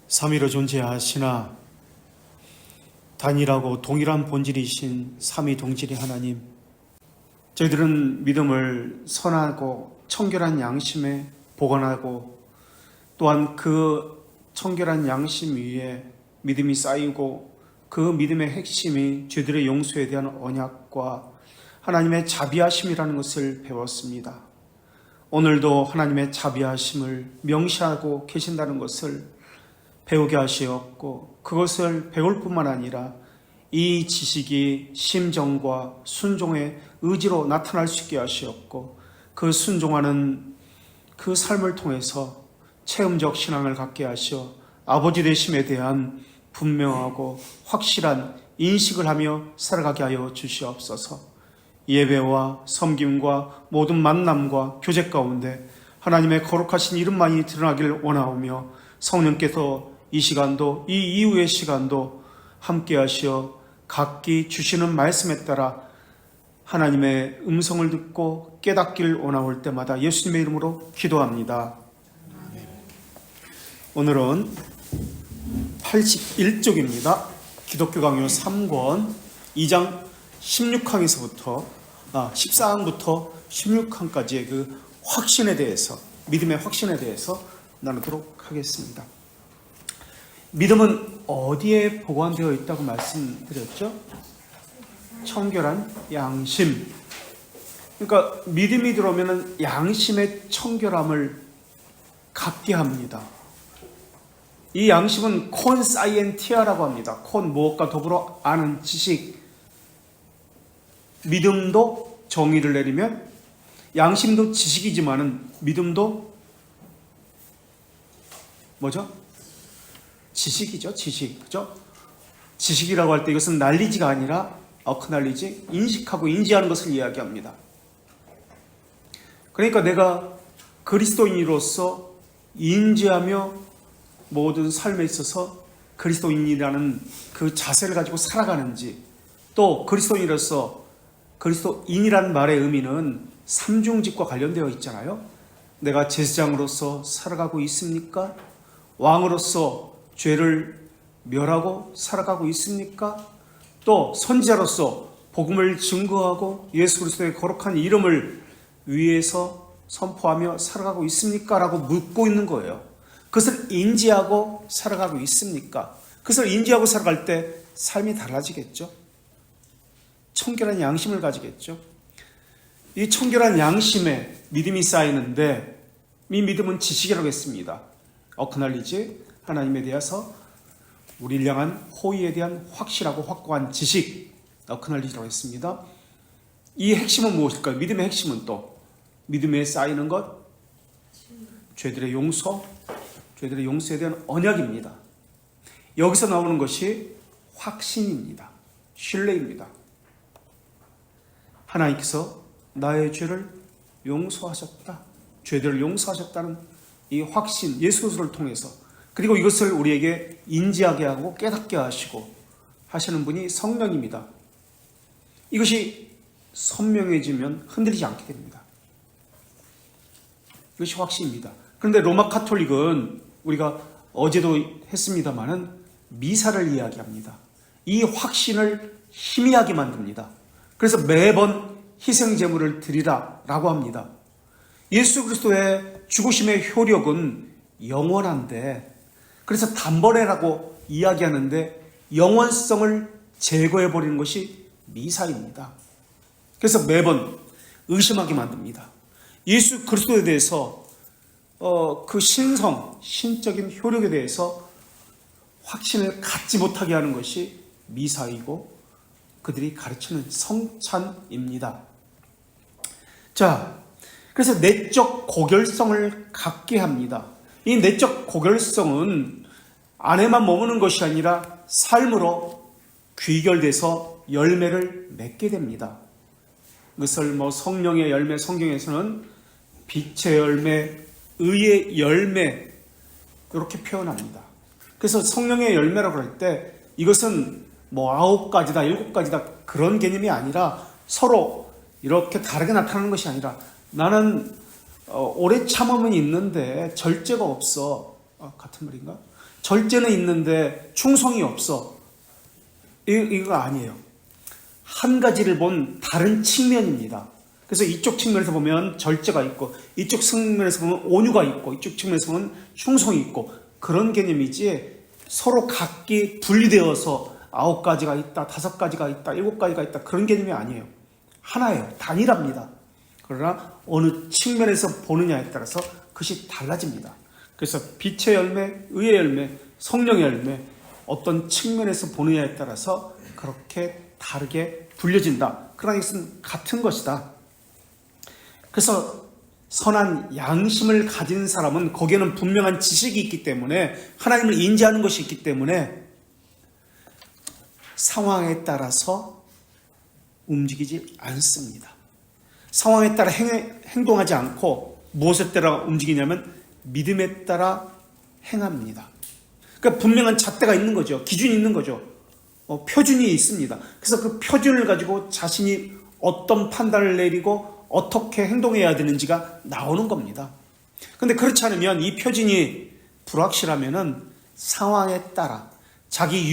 삼위로 존재하시나 단일하고 동일한 본질이신 삼위동질의 하나님, 저희들은 믿음을 선하고 청결한 양심에 보관하고 또한 그 청결한 양심 위에 믿음이 쌓이고 그 믿음의 핵심이 죄들의 용서에 대한 언약과 하나님의 자비하심이라는 것을 배웠습니다. 오늘도 하나님의 자비하심을 명시하고 계신다는 것을 배우게 하시었고, 그것을 배울 뿐만 아니라 이 지식이 심정과 순종의 의지로 나타날 수 있게 하시었고, 그 순종하는 그 삶을 통해서 체험적 신앙을 갖게 하시어 아버지 되심에 대한 분명하고 확실한 인식을 하며 살아가게 하여 주시옵소서. 예배와 섬김과 모든 만남과 교제 가운데 하나님의 거룩하신 이름만이 드러나길 원하오며, 성령께서 이 시간도 이 이후의 시간도 함께 하시어 각기 주시는 말씀에 따라 하나님의 음성을 듣고 깨닫길 원하올 때마다 예수님의 이름으로 기도합니다. 오늘은 81쪽입니다. 기독교 강요 3권 2장 14항부터 16항까지의 그 확신에 대해서, 믿음의 확신에 대해서 나누도록 하겠습니다. 믿음은 어디에 보관되어 있다고 말씀드렸죠? 청결한 양심. 그러니까 믿음이 들어오면 양심의 청결함을 갖게 합니다. 이 양심은 콘사이엔티아라고 합니다. 콘, 무엇과 더불어 아는 지식. 믿음도 정의를 내리면 양심도 지식이지만은 믿음도 뭐죠? 지식이죠. 지식. 그죠? 지식이라고 할 때 이것은 날리지가 아니라 어크날리지, 인식하고 인지하는 것을 이야기합니다. 그러니까 내가 그리스도인으로서 인지하며 모든 삶에 있어서 그리스도인이라는 그 자세를 가지고 살아가는지, 또 그리스도인으로서, 그리스도인이라는 말의 의미는 삼중직과 관련되어 있잖아요. 내가 제사장으로서 살아가고 있습니까? 왕으로서 죄를 멸하고 살아가고 있습니까? 또 선지자로서 복음을 증거하고 예수 그리스도의 거룩한 이름을 위해서 선포하며 살아가고 있습니까? 라고 묻고 있는 거예요. 그것을 인지하고 살아가고 있습니까? 그것을 인지하고 살아갈 때 삶이 달라지겠죠. 청결한 양심을 가지겠죠. 이 청결한 양심에 믿음이 쌓이는데, 이 믿음은 지식이라고 했습니다. 어크날리지, 하나님에 대해서 우리를 향한 호의에 대한 확실하고 확고한 지식, 어크날리지라고 했습니다. 이 핵심은 무엇일까요? 믿음의 핵심은 또 믿음에 쌓이는 것, 죄들의 용서, 죄들의 용서에 대한 언약입니다. 여기서 나오는 것이 확신입니다. 신뢰입니다. 하나님께서 나의 죄를 용서하셨다, 죄들을 용서하셨다는 이 확신, 예수 그리스도를 통해서, 그리고 이것을 우리에게 인지하게 하고 깨닫게 하시고 하시는 분이 성령입니다. 이것이 선명해지면 흔들리지 않게 됩니다. 이것이 확신입니다. 그런데 로마 카톨릭은 우리가 어제도 했습니다마는 미사를 이야기합니다. 이 확신을 희미하게 만듭니다. 그래서 매번 희생제물을 드리라 라고 합니다. 예수 그리스도의 죽으심의 효력은 영원한데, 그래서 단번에라고 이야기하는데 영원성을 제거해버리는 것이 미사입니다. 그래서 매번 의심하게 만듭니다. 예수 그리스도에 대해서 그 신성, 신적인 효력에 대해서 확신을 갖지 못하게 하는 것이 미사이고 그들이 가르치는 성찬입니다. 자, 그래서 내적 고결성을 갖게 합니다. 이 내적 고결성은 안에만 머무는 것이 아니라 삶으로 귀결돼서 열매를 맺게 됩니다. 그것을 성령의 열매, 성경에서는 빛의 열매, 의의 열매 이렇게 표현합니다. 그래서 성령의 열매라고 할 때 이것은 9가지다, 7가지다 그런 개념이 아니라 서로 이렇게 다르게 나타나는 것이 아니라, 나는 오래 참음은 있는데 절제가 없어. 같은 말인가? 절제는 있는데 충성이 없어. 이거 아니에요. 한 가지를 본 다른 측면입니다. 그래서 이쪽 측면에서 보면 절제가 있고, 이쪽 측면에서 보면 온유가 있고, 이쪽 측면에서 보면 충성이 있고, 그런 개념이지 서로 각기 분리되어서 9가지가 있다, 5가지가 있다, 7가지가 있다, 그런 개념이 아니에요. 하나예요. 단일합니다. 그러나 어느 측면에서 보느냐에 따라서 그것이 달라집니다. 그래서 빛의 열매, 의의 열매, 성령의 열매, 어떤 측면에서 보느냐에 따라서 그렇게 다르게 불려진다. 그러나 이것은 같은 것이다. 그래서 선한 양심을 가진 사람은 거기에는 분명한 지식이 있기 때문에, 하나님을 인지하는 것이 있기 때문에 상황에 따라서 움직이지 않습니다. 상황에 따라 행동하지 않고 무엇에 따라 움직이냐면 믿음에 따라 행합니다. 그러니까 분명한 잣대가 있는 거죠. 기준이 있는 거죠. 표준이 있습니다. 그래서 그 표준을 가지고 자신이 어떤 판단을 내리고 어떻게 행동해야 되는지가 나오는 겁니다. 그런데 그렇지 않으면, 이 표준이 불확실하면은 상황에 따라, 자기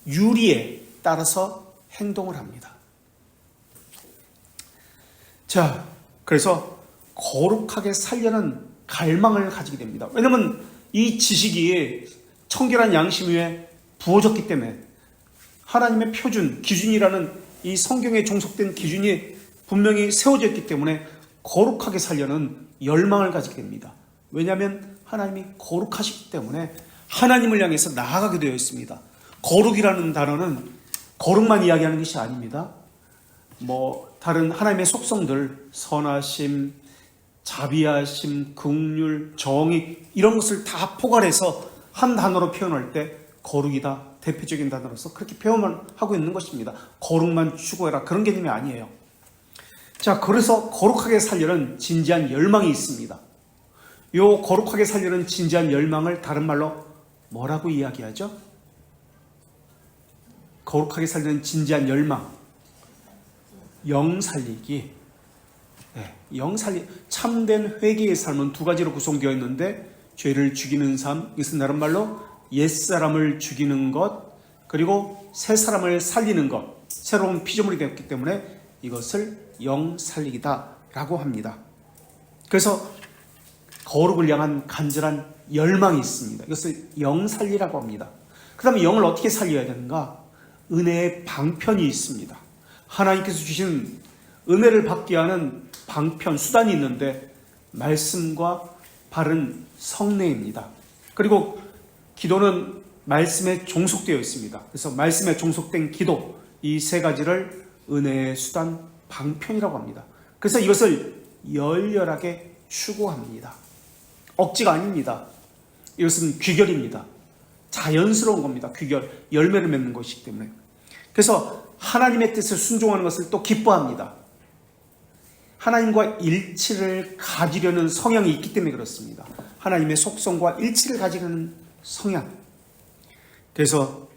유리에 따라서 행동을 합니다. 자, 그래서 거룩하게 살려는 갈망을 가지게 됩니다. 왜냐하면 이 지식이 청결한 양심 위에 부어졌기 때문에, 하나님의 표준, 기준이라는 이 성경에 종속된 기준이 분명히 세워져 있기 때문에 거룩하게 살려는 열망을 가지게 됩니다. 왜냐하면 하나님이 거룩하시기 때문에 하나님을 향해서 나아가게 되어 있습니다. 거룩이라는 단어는 거룩만 이야기하는 것이 아닙니다. 다른 하나님의 속성들, 선하심, 자비하심, 긍휼, 정의, 이런 것을 다 포괄해서 한 단어로 표현할 때 거룩이다, 대표적인 단어로서 그렇게 표현을 하고 있는 것입니다. 거룩만 추구해라, 그런 개념이 아니에요. 자, 그래서 거룩하게 살려는 진지한 열망이 있습니다. 요 거룩하게 살려는 진지한 열망을 다른 말로 뭐라고 이야기하죠? 거룩하게 살려는 진지한 열망, 영살리기. 네, 영살리. 참된 회개의 삶은 두 가지로 구성되어 있는데, 죄를 죽이는 삶, 이것은 다른 말로 옛사람을 죽이는 것, 그리고 새 사람을 살리는 것, 새로운 피조물이 되었기 때문에 이것을 영살리기다라고 합니다. 그래서 거룩을 향한 간절한 열망이 있습니다. 이것을 영살리라고 합니다. 그 다음에 영을 어떻게 살려야 되는가? 은혜의 방편이 있습니다. 하나님께서 주신 은혜를 받게 하는 방편, 수단이 있는데, 말씀과 바른 성례입니다. 그리고 기도는 말씀에 종속되어 있습니다. 그래서 말씀에 종속된 기도, 이 세 가지를 은혜의 수단, 방편이라고 합니다. 그래서 이것을 열렬하게 추구합니다. 억지가 아닙니다. 이것은 귀결입니다. 자연스러운 겁니다. 귀결, 열매를 맺는 것이기 때문에. 그래서 하나님의 뜻에 순종하는 것을 또 기뻐합니다. 하나님과 일치를 가지려는 성향이 있기 때문에 그렇습니다. 하나님의 속성과 일치를 가지려는 성향. 그래서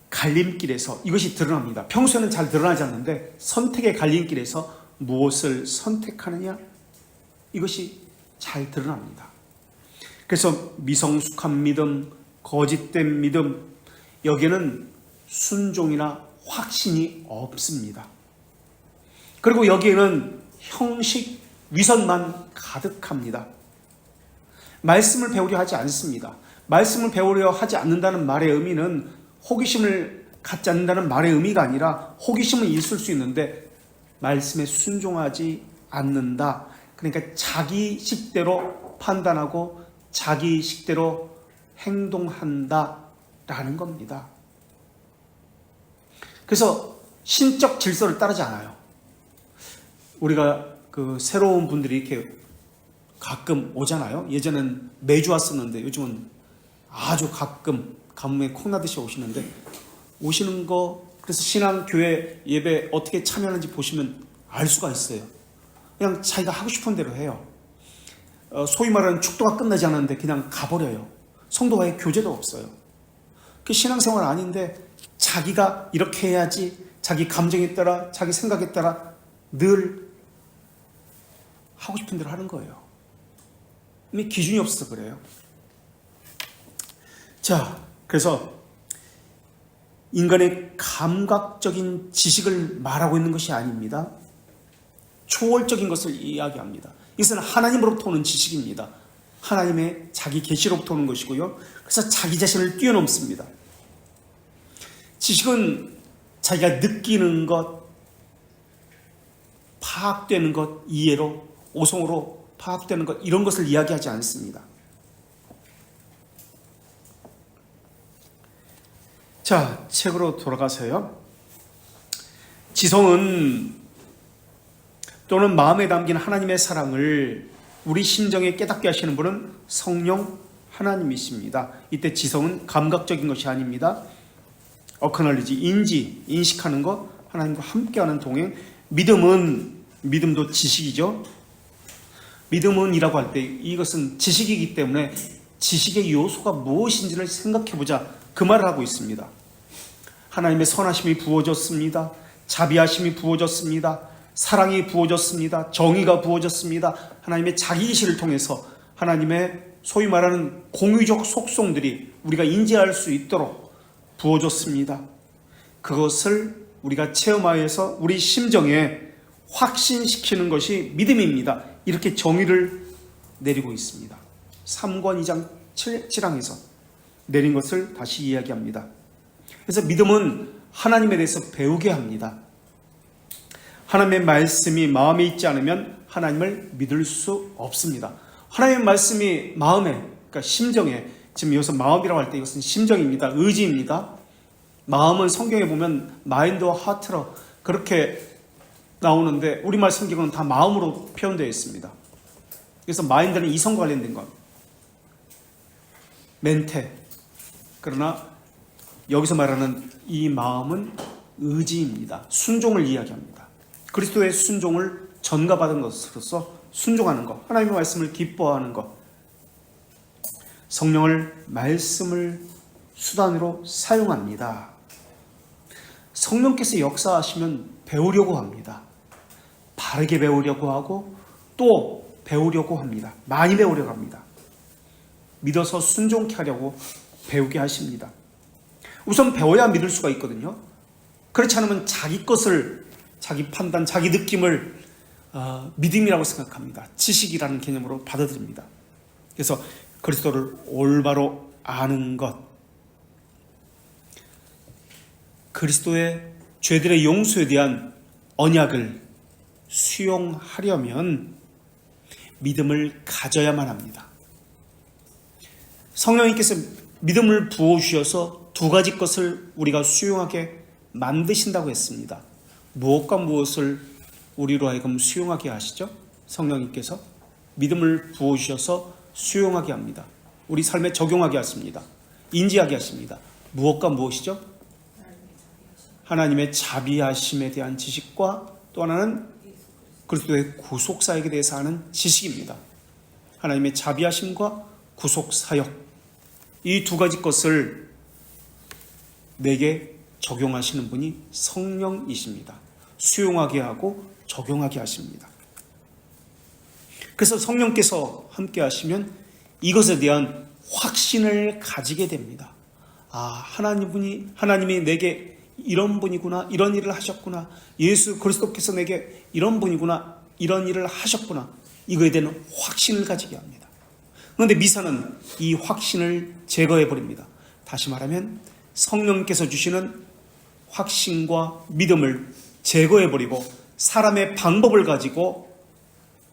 갈림길에서 이것이 드러납니다. 평소에는 잘 드러나지 않는데, 선택의 갈림길에서 무엇을 선택하느냐, 이것이 잘 드러납니다. 그래서 미성숙한 믿음, 거짓된 믿음, 여기에는 순종이나 확신이 없습니다. 그리고 여기에는 형식, 위선만 가득합니다. 말씀을 배우려 하지 않습니다. 말씀을 배우려 하지 않는다는 말의 의미는 호기심을 갖지 않는다는 말의 의미가 아니라, 호기심은 있을 수 있는데 말씀에 순종하지 않는다. 그러니까 자기 식대로 판단하고 자기 식대로 행동한다라는 겁니다. 그래서 신적 질서를 따르지 않아요. 우리가 새로운 분들이 이렇게 가끔 오잖아요. 예전엔 매주 왔었는데 요즘은 아주 가끔 가뭄에 콩나듯이 오시는데, 오시는 거, 그래서 신앙교회 예배 어떻게 참여하는지 보시면 알 수가 있어요. 그냥 자기가 하고 싶은 대로 해요. 소위 말하는 축도가 끝나지 않았는데 그냥 가버려요. 성도와의 교제도 없어요. 그게 신앙생활 아닌데, 자기가 이렇게 해야지, 자기 감정에 따라, 자기 생각에 따라 늘 하고 싶은 대로 하는 거예요. 이미 기준이 없어서 그래요. 자, 그래서 인간의 감각적인 지식을 말하고 있는 것이 아닙니다. 초월적인 것을 이야기합니다. 이것은 하나님으로부터 오는 지식입니다. 하나님의 자기 계시로부터 오는 것이고요. 그래서 자기 자신을 뛰어넘습니다. 지식은 자기가 느끼는 것, 파악되는 것, 이해로, 오성으로 파악되는 것, 이런 것을 이야기하지 않습니다. 자, 책으로 돌아가세요. 지성은 또는 마음에 담긴 하나님의 사랑을 우리 심정에 깨닫게 하시는 분은 성령 하나님이십니다. 이때 지성은 감각적인 것이 아닙니다. 어커널리지, 인식하는 것, 하나님과 함께하는 동행. 믿음도 지식이죠. 믿음은이라고 할 때 이것은 지식이기 때문에 지식의 요소가 무엇인지를 생각해보자, 그 말을 하고 있습니다. 하나님의 선하심이 부어졌습니다. 자비하심이 부어졌습니다. 사랑이 부어졌습니다. 정의가 부어졌습니다. 하나님의 자기이시를 통해서 하나님의 소위 말하는 공유적 속성들이 우리가 인지할 수 있도록 부어졌습니다. 그것을 우리가 체험하여서 우리 심정에 확신시키는 것이 믿음입니다. 이렇게 정의를 내리고 있습니다. 3권 2장 7항에서 내린 것을 다시 이야기합니다. 그래서 믿음은 하나님에 대해서 배우게 합니다. 하나님의 말씀이 마음에 있지 않으면 하나님을 믿을 수 없습니다. 하나님의 말씀이 마음에, 그러니까 심정에, 지금 여기서 마음이라고 할 때 이것은 심정입니다. 의지입니다. 마음은 성경에 보면 마인드와 하트로 그렇게 나오는데 우리말 성경은 다 마음으로 표현되어 있습니다. 그래서 마인드는 이성 관련된 것, 멘태. 그러나 여기서 말하는 이 마음은 의지입니다. 순종을 이야기합니다. 그리스도의 순종을 전가받은 것으로서 순종하는 것, 하나님의 말씀을 기뻐하는 것, 성령을 말씀을 수단으로 사용합니다. 성령께서 역사하시면 배우려고 합니다. 바르게 배우려고 하고 또 배우려고 합니다. 많이 배우려고 합니다. 믿어서 순종케 하려고 배우게 하십니다. 우선 배워야 믿을 수가 있거든요. 그렇지 않으면 자기 것을, 자기 판단, 자기 느낌을 믿음이라고 생각합니다. 지식이라는 개념으로 받아들입니다. 그래서 그리스도를 올바로 아는 것, 그리스도의 죄들의 용서에 대한 언약을 수용하려면 믿음을 가져야만 합니다. 성령님께서 믿음을 부어주셔서 두 가지 것을 우리가 수용하게 만드신다고 했습니다. 무엇과 무엇을 우리로 하여금 수용하게 하시죠? 성령님께서 믿음을 부어주셔서 수용하게 합니다. 우리 삶에 적용하게 하십니다. 인지하게 하십니다. 무엇과 무엇이죠? 하나님의 자비하심에 대한 지식과 또 하나는 그리스도의 구속사역에 대해서 아는 지식입니다. 하나님의 자비하심과 구속사역, 이 두 가지 것을 내게 적용하시는 분이 성령이십니다. 수용하게 하고 적용하게 하십니다. 그래서 성령께서 함께 하시면 이것에 대한 확신을 가지게 됩니다. 하나님이 내게 이런 분이구나, 이런 일을 하셨구나, 예수 그리스도께서 내게 이런 분이구나, 이런 일을 하셨구나, 이거에 대한 확신을 가지게 합니다. 그런데 미사는 이 확신을 제거해 버립니다. 다시 말하면 성령께서 주시는 확신과 믿음을 제거해 버리고 사람의 방법을 가지고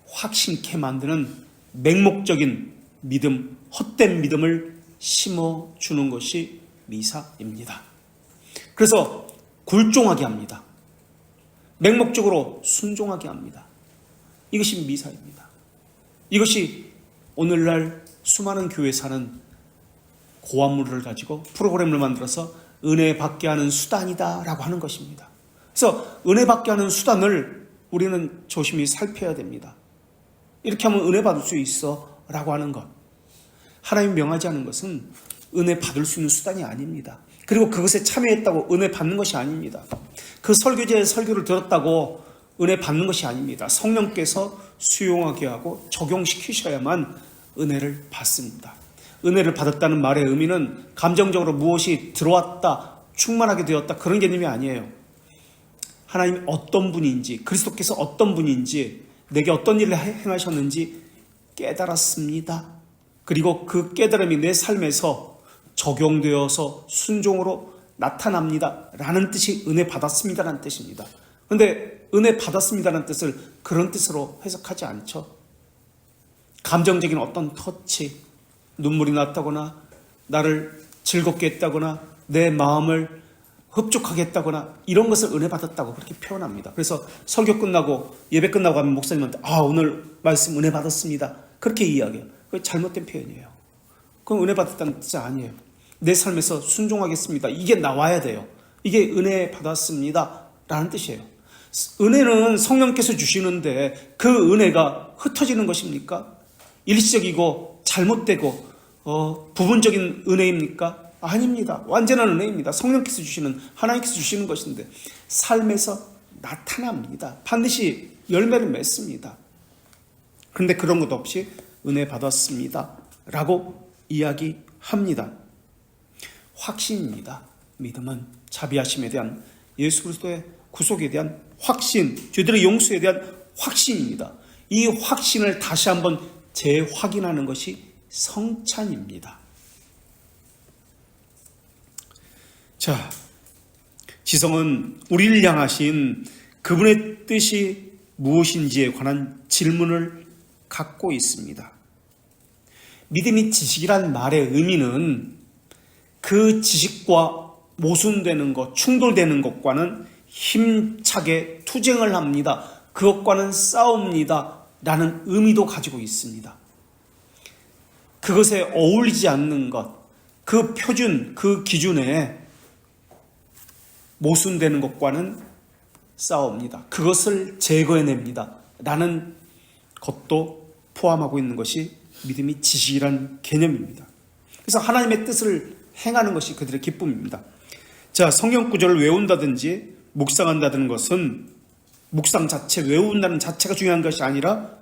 확신케 만드는 맹목적인 믿음, 헛된 믿음을 심어주는 것이 미사입니다. 그래서 굴종하게 합니다. 맹목적으로 순종하게 합니다. 이것이 미사입니다. 이것이 오늘날 수많은 교회사는 고안물을 가지고 프로그램을 만들어서 은혜 받게 하는 수단이다라고 하는 것입니다. 그래서 은혜 받게 하는 수단을 우리는 조심히 살펴야 됩니다. 이렇게 하면 은혜 받을 수 있어 라고 하는 것, 하나님이 명하지 않은 것은 은혜 받을 수 있는 수단이 아닙니다. 그리고 그것에 참여했다고 은혜 받는 것이 아닙니다. 그 설교제의 설교를 들었다고 은혜 받는 것이 아닙니다. 성령께서 수용하게 하고 적용시키셔야만 은혜를 받습니다. 은혜를 받았다는 말의 의미는 감정적으로 무엇이 들어왔다, 충만하게 되었다, 그런 개념이 아니에요. 하나님이 어떤 분인지, 그리스도께서 어떤 분인지, 내게 어떤 일을 행하셨는지 깨달았습니다. 그리고 그 깨달음이 내 삶에서 적용되어서 순종으로 나타납니다 라는 뜻이 은혜 받았습니다라는 뜻입니다. 그런데 은혜 받았습니다라는 뜻을 그런 뜻으로 해석하지 않죠. 감정적인 어떤 터치, 눈물이 났다거나 나를 즐겁게 했다거나 내 마음을 흡족하게 했다거나 이런 것을 은혜 받았다고 그렇게 표현합니다. 그래서 설교 끝나고 예배 끝나고 하면 목사님한테 오늘 말씀 은혜 받았습니다 그렇게 이야기해요. 그게 잘못된 표현이에요. 그건 은혜 받았다는 뜻이 아니에요. 내 삶에서 순종하겠습니다, 이게 나와야 돼요. 이게 은혜 받았습니다 라는 뜻이에요. 은혜는 성령께서 주시는데 그 은혜가 흩어지는 것입니까? 일시적이고 잘못되고 부분적인 은혜입니까? 아닙니다. 완전한 은혜입니다. 성령께서 주시는, 하나님께서 주시는 것인데 삶에서 나타납니다. 반드시 열매를 맺습니다. 그런데 그런 것 없이 은혜 받았습니다 라고 이야기합니다. 확신입니다. 믿음은 자비하심에 대한, 예수 그리스도의 구속에 대한 확신, 죄들의 용서에 대한 확신입니다. 이 확신을 다시 한번 재확인하는 것이 성찬입니다. 자, 지성은 우리를 향하신 그분의 뜻이 무엇인지에 관한 질문을 갖고 있습니다. 믿음이 지식이란 말의 의미는 그 지식과 모순되는 것, 충돌되는 것과는 힘차게 투쟁을 합니다. 그것과는 싸웁니다 라는 의미도 가지고 있습니다. 그것에 어울리지 않는 것, 그 표준, 그 기준에 모순되는 것과는 싸웁니다. 그것을 제거해냅니다 라는 것도 포함하고 있는 것이 믿음이 지식이란 개념입니다. 그래서 하나님의 뜻을 행하는 것이 그들의 기쁨입니다. 자, 성경 구절을 외운다든지 묵상한다는 것은 묵상 자체, 외운다는 자체가 중요한 것이 아니라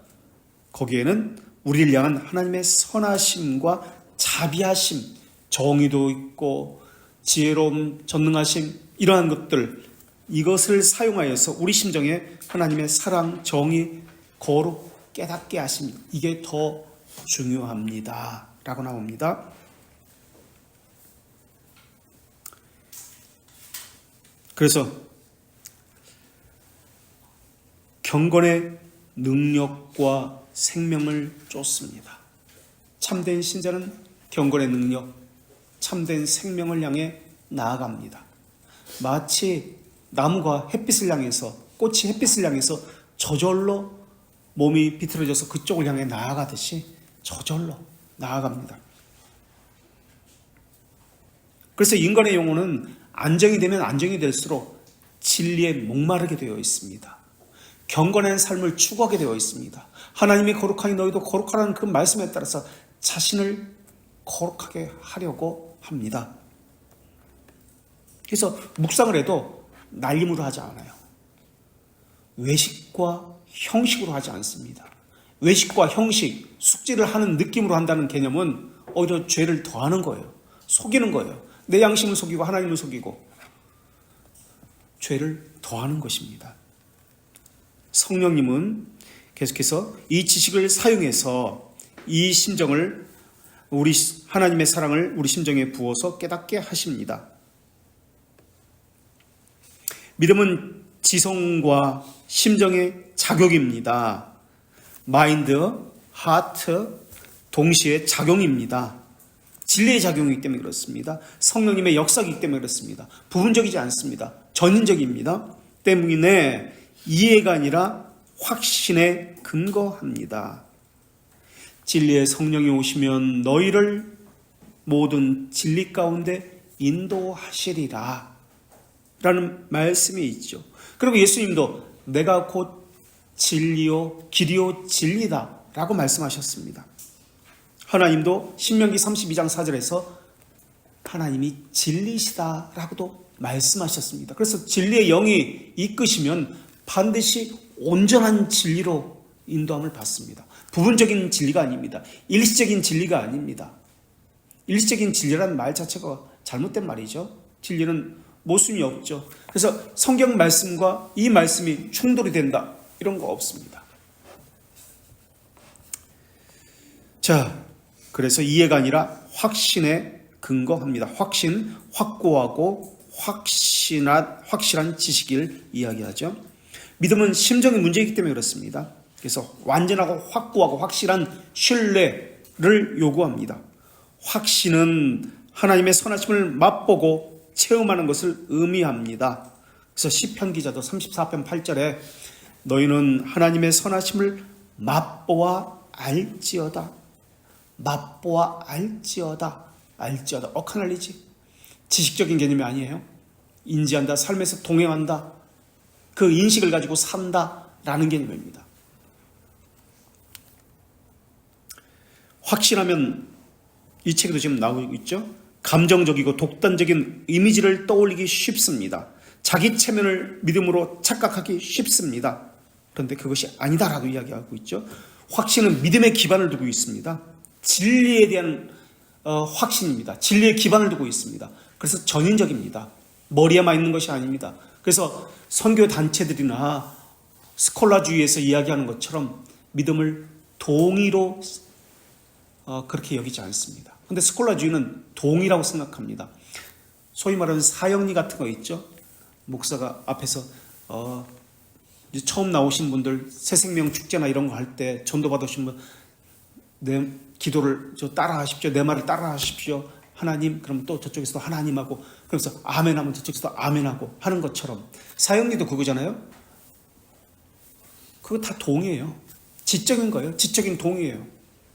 거기에는 우리를 향한 하나님의 선하심과 자비하심, 정의도 있고 지혜로움, 전능하심, 이러한 것들, 이것을 사용하여서 우리 심정에 하나님의 사랑, 정의, 거룩, 깨닫게 하심, 이게 더 중요합니다 라고 나옵니다. 그래서 경건의 능력과 생명을 쫓습니다. 참된 신자는 경건의 능력, 참된 생명을 향해 나아갑니다. 마치 나무가 햇빛을 향해서, 꽃이 햇빛을 향해서 저절로 몸이 비틀어져서 그쪽을 향해 나아가듯이 저절로 나아갑니다. 그래서 인간의 영혼은 안정이 되면 안정이 될수록 진리에 목마르게 되어 있습니다. 경건한 삶을 추구하게 되어 있습니다. 하나님이 거룩하니 너희도 거룩하라는 그 말씀에 따라서 자신을 거룩하게 하려고 합니다. 그래서 묵상을 해도 날림으로 하지 않아요. 외식과 형식으로 하지 않습니다. 외식과 형식, 숙제를 하는 느낌으로 한다는 개념은 오히려 죄를 더하는 거예요. 속이는 거예요. 내 양심을 속이고 하나님을 속이고 죄를 더하는 것입니다. 성령님은 계속해서 이 지식을 사용해서 이 심정을, 우리 하나님의 사랑을 우리 심정에 부어서 깨닫게 하십니다. 믿음은 지성과 심정의 작용입니다. 마인드, 하트, 동시에 작용입니다. 진리의 작용이기 때문에 그렇습니다. 성령님의 역사이기 때문에 그렇습니다. 부분적이지 않습니다. 전인적입니다. 때문에 이해가 아니라 확신에 근거합니다. 진리의 성령이 오시면 너희를 모든 진리 가운데 인도하시리라 라는 말씀이 있죠. 그리고 예수님도 내가 곧 진리요 길이요 진리다 라고 말씀하셨습니다. 하나님도 신명기 32장 4절에서 하나님이 진리시다 라고도 말씀하셨습니다. 그래서 진리의 영이 이끄시면 반드시 온전한 진리로 인도함을 받습니다. 부분적인 진리가 아닙니다. 일시적인 진리가 아닙니다. 일시적인 진리라는 말 자체가 잘못된 말이죠. 진리는 모순이 없죠. 그래서 성경 말씀과 이 말씀이 충돌이 된다, 이런 거 없습니다. 자, 그래서 이해가 아니라 확신에 근거합니다. 확신, 확고하고 확실한 지식을 이야기하죠. 믿음은 심정의 문제이기 때문에 그렇습니다. 그래서 완전하고 확고하고 확실한 신뢰를 요구합니다. 확신은 하나님의 선하심을 맛보고 체험하는 것을 의미합니다. 그래서 시편 기자도 34편 8절에 너희는 하나님의 선하심을 맛보아 알지어다. 맛보아 알지어다. 알지어다. 어카날리지. 지식적인 개념이 아니에요. 인지한다. 삶에서 동행한다. 그 인식을 가지고 산다라는 개념입니다. 확신하면 이 책에도 지금 나오고 있죠. 감정적이고 독단적인 이미지를 떠올리기 쉽습니다. 자기 체면을 믿음으로 착각하기 쉽습니다. 그런데 그것이 아니다라고 이야기하고 있죠. 확신은 믿음의 기반을 두고 있습니다. 진리에 대한 확신입니다. 진리의 기반을 두고 있습니다. 그래서 전인적입니다. 머리에만 있는 것이 아닙니다. 그래서 선교 단체들이나 스콜라주의에서 이야기하는 것처럼 믿음을 동의로 그렇게 여기지 않습니다. 그런데 스콜라주의는 동의라고 생각합니다. 소위 말하는 사형리 같은 거 있죠. 목사가 앞에서 이제 처음 나오신 분들 새생명 축제나 이런 거 할 때 전도 받으신 분, 내 기도를 따라하십시오. 내 말을 따라하십시오. 하나님, 그럼 또 저쪽에서도 하나님하고, 그래서 아멘 하면 저쪽에서도 아멘하고 하는 것처럼 사형리도 그거잖아요. 그거 다 동의예요. 지적인 거예요. 지적인 동의예요.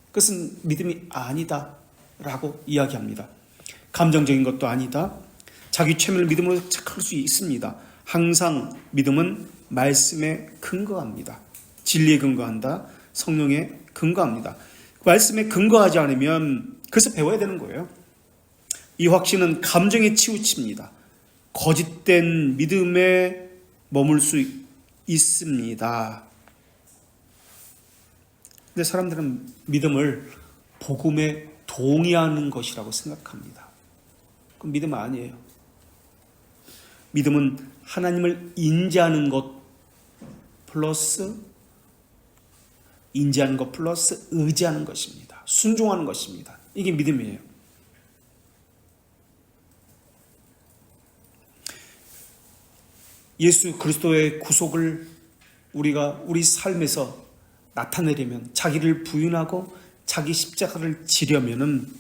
그것은 믿음이 아니다 라고 이야기합니다. 감정적인 것도 아니다. 자기 최면을 믿음으로 착할 수 있습니다. 항상 믿음은 말씀에 근거합니다. 진리에 근거한다. 성령에 근거합니다. 말씀에 근거하지 않으면 그래서 배워야 되는 거예요. 이 확신은 감정에 치우칩니다. 거짓된 믿음에 머물 수 있습니다. 근데 사람들은 믿음을 복음에 동의하는 것이라고 생각합니다. 그건 믿음 아니에요. 믿음은 하나님을 인지하는 것 플러스 인지하는 것 플러스 의지하는 것입니다. 순종하는 것입니다. 이게 믿음이에요. 예수 그리스도의 구속을 우리가 우리 삶에서 나타내려면, 자기를 부인하고 자기 십자가를 지려면은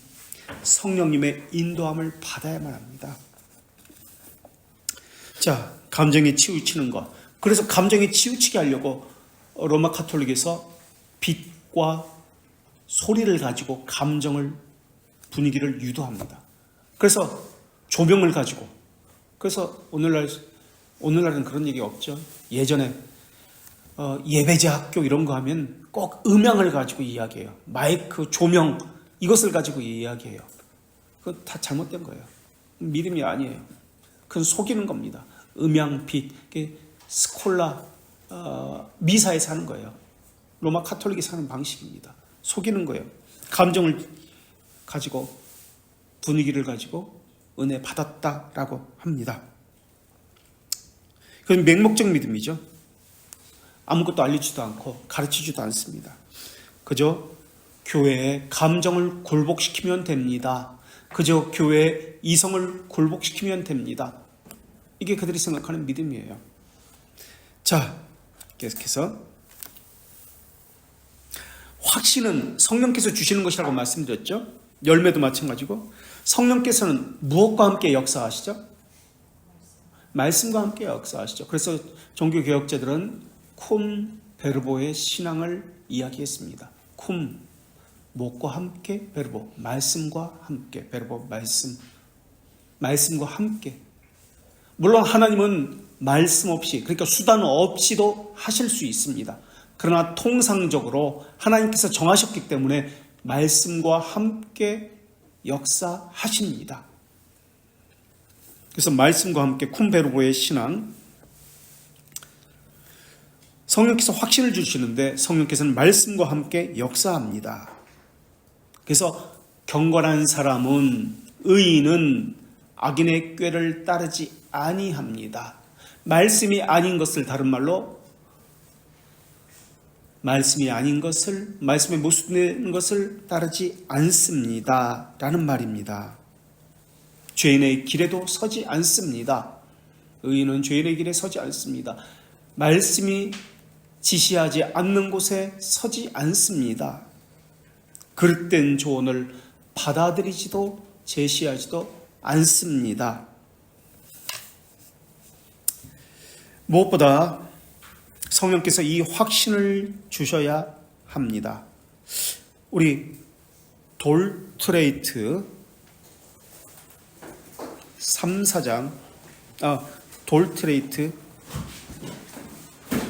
성령님의 인도함을 받아야만 합니다. 자, 감정에 치우치는 것. 그래서 감정에 치우치게 하려고 로마 카톨릭에서 빛과 소리를 가지고 감정을, 분위기를 유도합니다. 그래서 조명을 가지고, 그래서 오늘날은 그런 얘기 없죠. 예전에 예배제 학교 이런 거 하면 꼭 음향을 가지고 이야기해요. 마이크, 조명, 이것을 가지고 이야기해요. 그건 다 잘못된 거예요. 믿음이 아니에요. 그건 속이는 겁니다. 음향, 빛, 스콜라, 미사에서 하는 거예요. 로마 카톨릭에서 하는 방식입니다. 속이는 거예요. 감정을 가지고, 분위기를 가지고 은혜 받았다라고 합니다. 그건 맹목적 믿음이죠. 아무것도 알리지도 않고 가르치지도 않습니다. 그저 교회의 감정을 굴복시키면 됩니다. 그저 교회의 이성을 굴복시키면 됩니다. 이게 그들이 생각하는 믿음이에요. 자, 계속해서 확신은 성령께서 주시는 것이라고 말씀드렸죠. 열매도 마찬가지고 성령께서는 무엇과 함께 역사하시죠? 말씀과 함께 역사하시죠. 그래서 종교개혁자들은 쿰 베르보의 신앙을 이야기했습니다. 쿰, 무엇과 함께? 베르보, 말씀과 함께. 베르보, 말씀과 함께. 물론 하나님은 말씀 없이, 그러니까 수단 없이도 하실 수 있습니다. 그러나 통상적으로 하나님께서 정하셨기 때문에 말씀과 함께 역사하십니다. 그래서 말씀과 함께 쿰 베르보의 신앙, 성령께서 확신을 주시는데 성령께서는 말씀과 함께 역사합니다. 그래서 경건한 사람은 의인은 악인의 꾀를 따르지 아니합니다. 말씀이 아닌 것을 다른 말로 말씀이 아닌 것을 말씀에 모순된 것을 따르지 않습니다 라는 말입니다. 죄인의 길에도 서지 않습니다. 의인은 죄인의 길에 서지 않습니다. 말씀이 지시하지 않는 곳에 서지 않습니다. 그릇된 조언을 받아들이지도 제시하지도 않습니다. 무엇보다 성령께서 이 확신을 주셔야 합니다. 우리 돌트레이트 돌트레이트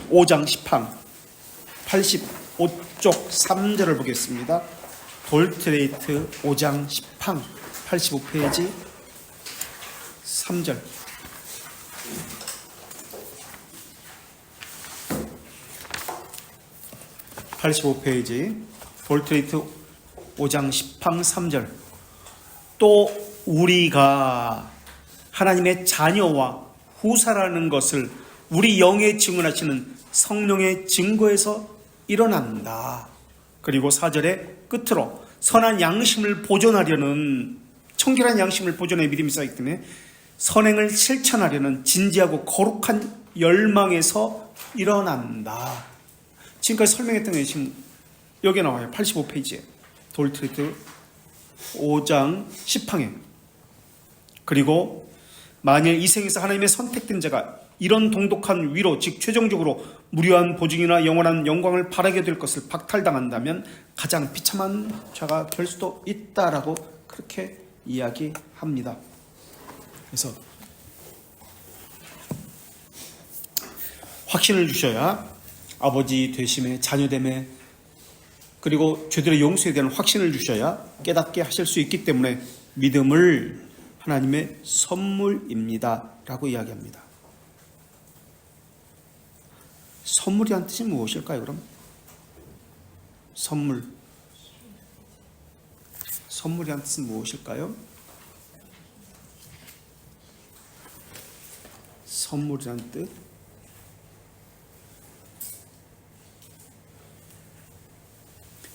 5장 10항 85쪽 3절을 보겠습니다. 돌트레이트 5장 10항 85페이지 3절. 돌트레이트 5장 10항 3절. 또 우리가 하나님의 자녀와 후사라는 것을 우리 영에 증언하시는 성령의 증거에서 일어난다. 그리고 4절의 끝으로 선한 양심을 보존하려는, 청결한 양심을 보존해 믿음이 쌓이기 때문에 선행을 실천하려는 진지하고 거룩한 열망에서 일어난다. 지금까지 설명했던 게 지금 여기에 나와요. 85페이지에 돌트레이트 5장 10항에. 그리고 만일 이 생에서 하나님의 선택된 자가 이런 동독한 위로, 즉 최종적으로 무료한 보증이나 영원한 영광을 바라게 될 것을 박탈당한다면 가장 비참한 자가 될 수도 있다라고 그렇게 이야기합니다. 그래서 확신을 주셔야 아버지 되심에, 자녀됨에, 그리고 죄들의 용서에 대한 확신을 주셔야 깨닫게 하실 수 있기 때문에 믿음을 하나님의 선물입니다 라고 이야기합니다. 선물이란 뜻이 무엇일까요? 그럼 선물이란 뜻은 무엇일까요? 선물이란 뜻,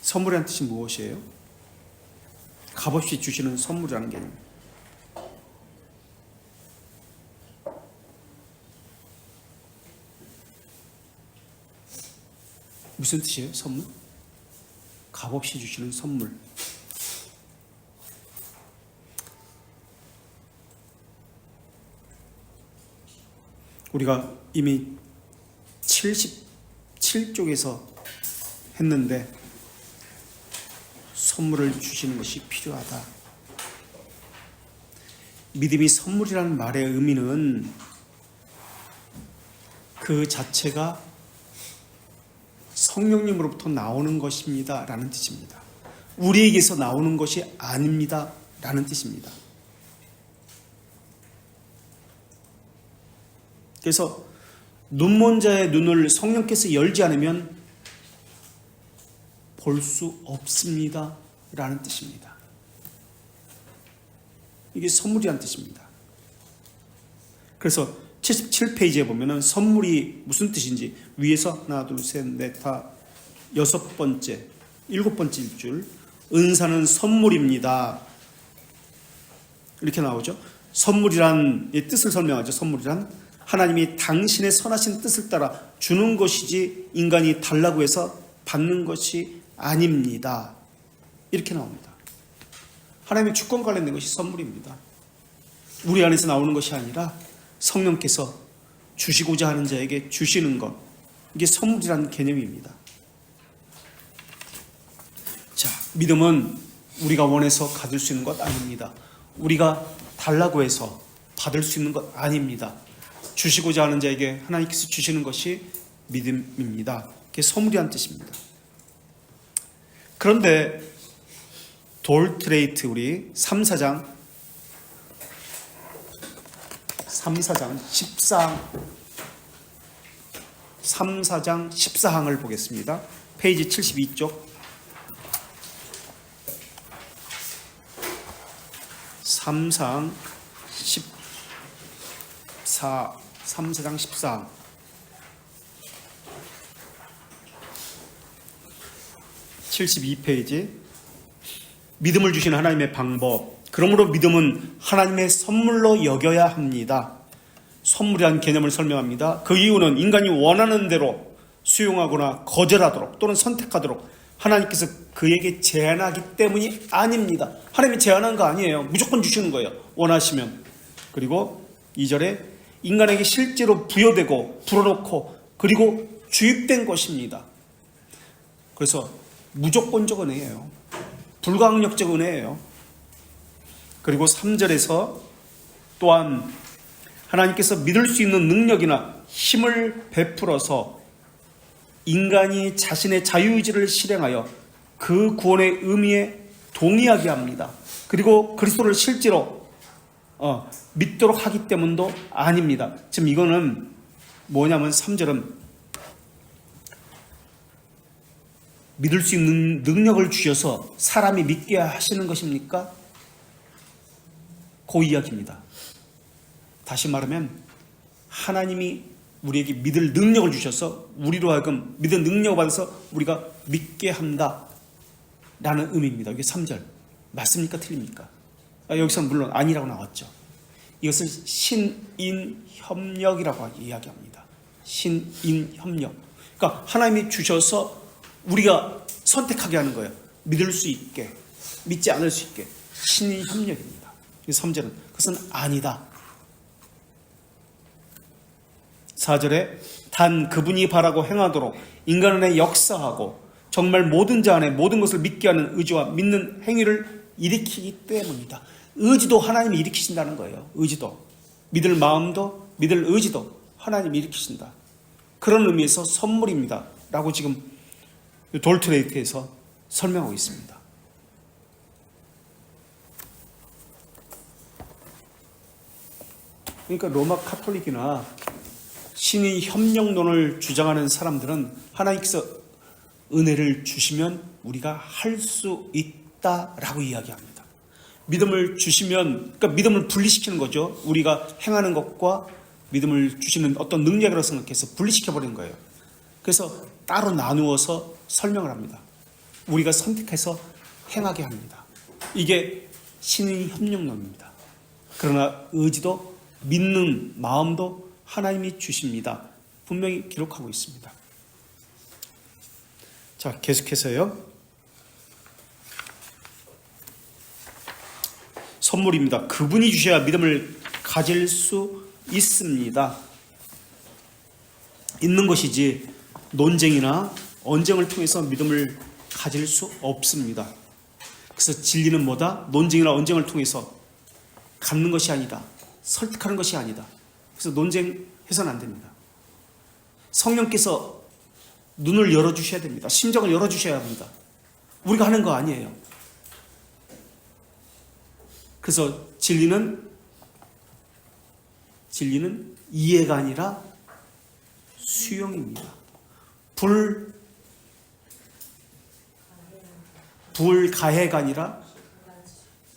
선물이란 뜻이 무엇이에요? 값없이 주시는 선물이라는 개념. 무슨 뜻이에요? 선물? 값없이 주시는 선물. 우리가 이미 77쪽에서 했는데 선물을 주시는 것이 필요하다. 믿음이 선물이라는 말의 의미는 그 자체가 성령님으로부터 나오는 것입니다 라는 뜻입니다. 우리에게서 나오는 것이 아닙니다 라는 뜻입니다. 그래서 눈먼 자의 눈을 성령께서 열지 않으면 볼 수 없습니다 라는 뜻입니다. 이게 선물이라는 뜻입니다. 그래서 77페이지에 보면은 선물이 무슨 뜻인지 위에서 하나 둘 셋 넷 다 6번째 7번째 줄, 은사는 선물입니다 이렇게 나오죠. 선물이란 뜻을 설명하죠. 선물이란 하나님이 당신의 선하신 뜻을 따라 주는 것이지 인간이 달라고 해서 받는 것이 아닙니다 이렇게 나옵니다. 하나님의 주권 관련된 것이 선물입니다. 우리 안에서 나오는 것이 아니라 성령께서 주시고자 하는 자에게 주시는 것, 이게 선물이라는 개념입니다. 자, 믿음은 우리가 원해서 가질 수 있는 것 아닙니다. 우리가 달라고 해서 받을 수 있는 것 아닙니다. 주시고자 하는 자에게 하나님께서 주시는 것이 믿음입니다. 그게 선물이라는 뜻입니다. 그런데 돌트레이트 우리 3, 4장 14항을 보겠습니다. 페이지 72쪽 3장 14 72페이지. 믿음을 주신 하나님의 방법. 그러므로 믿음은 하나님의 선물로 여겨야 합니다. 선물이라는 개념을 설명합니다. 그 이유는 인간이 원하는 대로 수용하거나 거절하도록 또는 선택하도록 하나님께서 그에게 제한하기 때문이 아닙니다. 하나님이 제한한 거 아니에요. 무조건 주시는 거예요. 원하시면. 그리고 2절에 인간에게 실제로 부여되고 불어넣고 그리고 주입된 것입니다. 그래서 무조건적 은혜예요. 불가항력적 은혜예요. 그리고 3절에서 또한 하나님께서 믿을 수 있는 능력이나 힘을 베풀어서 인간이 자신의 자유의지를 실행하여 그 구원의 의미에 동의하게 합니다. 그리고 그리스도를 실제로 믿도록 하기 때문도 아닙니다. 지금 이거는 뭐냐면 3절은 믿을 수 있는 능력을 주셔서 사람이 믿게 하시는 것입니까? 그 이야기입니다. 다시 말하면 하나님이 우리에게 믿을 능력을 주셔서 우리로 하여금 믿을 능력을 받아서 우리가 믿게 한다 라는 의미입니다. 이게 3절 맞습니까? 틀립니까? 여기서는 물론 아니라고 나왔죠. 이것을 신인협력이라고 이야기합니다. 신인협력. 그러니까 하나님이 주셔서 우리가 선택하게 하는 거예요. 믿을 수 있게, 믿지 않을 수 있게. 신인협력입니다. 3절은 그것은 아니다. 4절에 단 그분이 바라고 행하도록 인간 안에 역사하고 정말 모든 자 안에 모든 것을 믿게 하는 의지와 믿는 행위를 일으키기 때문이다. 의지도 하나님이 일으키신다는 거예요. 의지도. 믿을 마음도 믿을 의지도 하나님이 일으키신다. 그런 의미에서 선물입니다. 라고 지금 돌트레이트에서 설명하고 있습니다. 그러니까 로마 카톨릭이나 신인 협력론을 주장하는 사람들은 하나님께서 은혜를 주시면 우리가 할 수 있다라고 이야기합니다. 믿음을 주시면, 그러니까 믿음을 분리시키는 거죠. 우리가 행하는 것과 믿음을 주시는 어떤 능력이라고 생각해서 분리시켜버리는 거예요. 그래서 따로 나누어서 설명을 합니다. 우리가 선택해서 행하게 합니다. 이게 신인 협력론입니다. 그러나 의지도 믿는 마음도 하나님이 주십니다. 분명히 기록하고 있습니다. 자, 계속해서요. 선물입니다. 그분이 주셔야 믿음을 가질 수 있습니다. 있는 것이지 논쟁이나 언쟁을 통해서 믿음을 가질 수 없습니다. 그래서 진리는 뭐다? 논쟁이나 언쟁을 통해서 갖는 것이 아니다. 설득하는 것이 아니다. 그래서 논쟁해서는 안 됩니다. 성령께서 눈을 열어주셔야 됩니다. 심정을 열어주셔야 합니다. 우리가 하는 거 아니에요. 그래서 진리는 이해가 아니라 수용입니다. 불가해가 아니라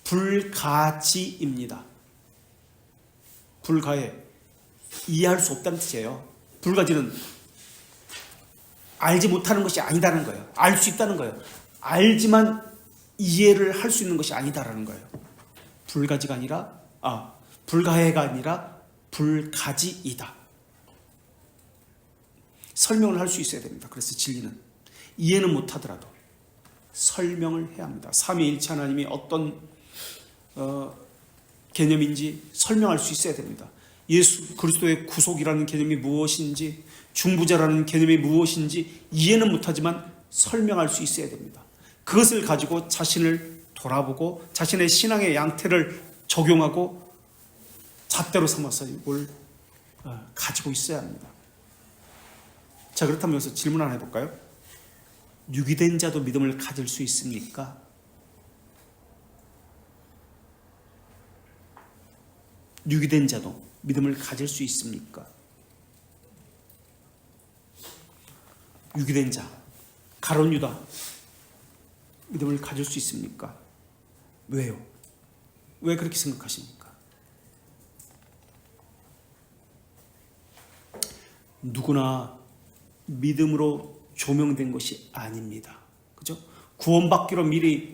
불가지입니다. 불가해. 이해할 수 없다는 뜻이에요. 불가지는 알지 못하는 것이 아니다라는 거예요. 알 수 있다는 거예요. 알지만 이해를 할 수 있는 것이 아니다라는 거예요. 불가지가 아니라, 불가해가 아니라 불가지이다. 설명을 할 수 있어야 됩니다. 그래서 진리는 이해는 못하더라도 설명을 해야 합니다. 삼위일체 하나님이 어떤 개념인지 설명할 수 있어야 됩니다. 예수 그리스도의 구속이라는 개념이 무엇인지, 중보자라는 개념이 무엇인지 이해는 못하지만 설명할 수 있어야 됩니다. 그것을 가지고 자신을 돌아보고 자신의 신앙의 양태를 적용하고 잣대로 삼아서 이걸 가지고 있어야 합니다. 자, 그렇다면 여기서 질문 하나 해볼까요? 유기된 자도 믿음을 가질 수 있습니까? 유기된 자도 믿음을 가질 수 있습니까? 유기된 자, 가룟 유다 믿음을 가질 수 있습니까? 왜요? 왜 그렇게 생각하십니까? 누구나 믿음으로 조명된 것이 아닙니다. 그죠? 구원받기로 미리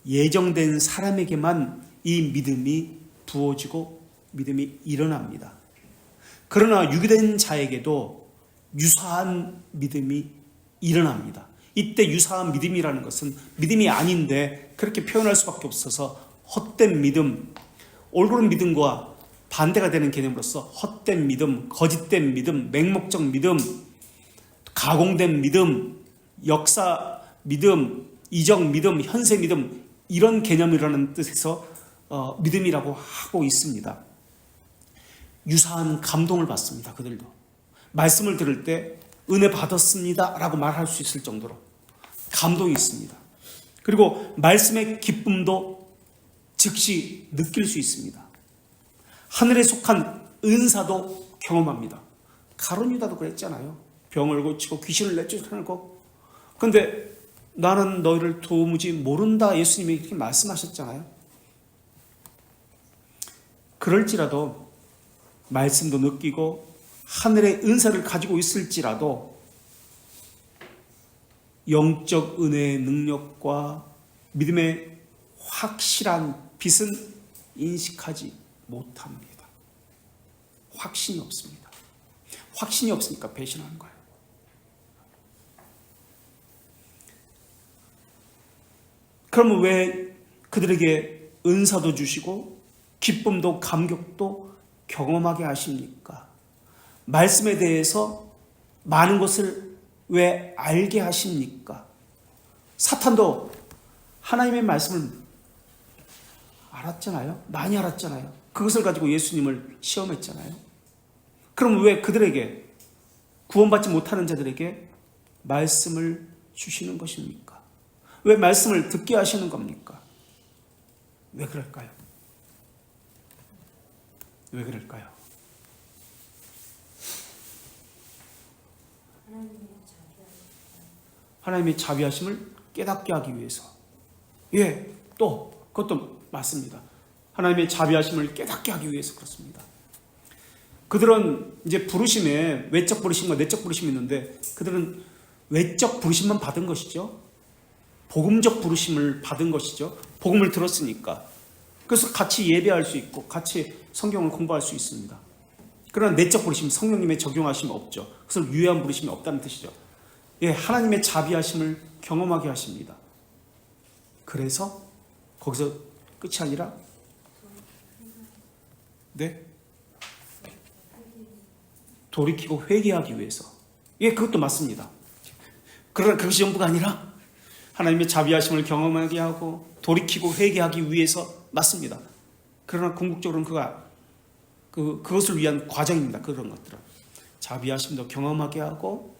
예정된 사람에게만 이 믿음이 부어지고 믿음이 일어납니다. 그러나 유기된 자에게도 유사한 믿음이 일어납니다. 이때 유사한 믿음이라는 것은 믿음이 아닌데 그렇게 표현할 수밖에 없어서 헛된 믿음, 옳은 믿음과 반대가 되는 개념으로서 헛된 믿음, 거짓된 믿음, 맹목적 믿음, 가공된 믿음, 역사 믿음, 이적 믿음, 현세 믿음, 이런 개념이라는 뜻에서 믿음이라고 하고 있습니다. 유사한 감동을 받습니다. 그들도 말씀을 들을 때 은혜 받았습니다 라고 말할 수 있을 정도로 감동이 있습니다. 그리고 말씀의 기쁨도 즉시 느낄 수 있습니다. 하늘에 속한 은사도 경험합니다. 가룟 유다도 그랬잖아요. 병을 고치고 귀신을 내쫓아내고. 그런데 나는 너희를 도무지 모른다, 예수님이 이렇게 말씀하셨잖아요. 그럴지라도 말씀도 느끼고 하늘의 은사를 가지고 있을지라도 영적 은혜의 능력과 믿음의 확실한 빛은 인식하지 못합니다. 확신이 없습니다. 확신이 없으니까 배신하는 거예요. 그러면 왜 그들에게 은사도 주시고 기쁨도 감격도 경험하게 하십니까? 말씀에 대해서 많은 것을 왜 알게 하십니까? 사탄도 하나님의 말씀을 알았잖아요. 많이 알았잖아요. 그것을 가지고 예수님을 시험했잖아요. 그럼 왜 그들에게, 구원받지 못하는 자들에게 말씀을 주시는 것입니까? 왜 말씀을 듣게 하시는 겁니까? 왜 그럴까요? 왜 그럴까요? 하나님의 자비하심을 깨닫게 하기 위해서. 예, 또 그것도 맞습니다. 하나님의 자비하심을 깨닫게 하기 위해서 그렇습니다. 그들은 이제 부르심에 외적 부르심과 내적 부르심이 있는데 그들은 외적 부르심만 받은 것이죠. 복음적 부르심을 받은 것이죠. 복음을 들었으니까. 그래서 같이 예배할 수 있고 같이 성경을 공부할 수 있습니다. 그러나 내적 부르심, 성령님의 적용하심이 없죠. 그래서 유효한 부르심이 없다는 뜻이죠. 예, 하나님의 자비하심을 경험하게 하십니다. 그래서 거기서 끝이 아니라 네? 돌이키고 회개하기 위해서. 예, 그것도 맞습니다. 그러나 그것이 전부가 아니라 하나님의 자비하심을 경험하게 하고 돌이키고 회개하기 위해서 맞습니다. 그러나 궁극적으로는 그것을 위한 과정입니다. 그런 것들은 자비하심도 경험하게 하고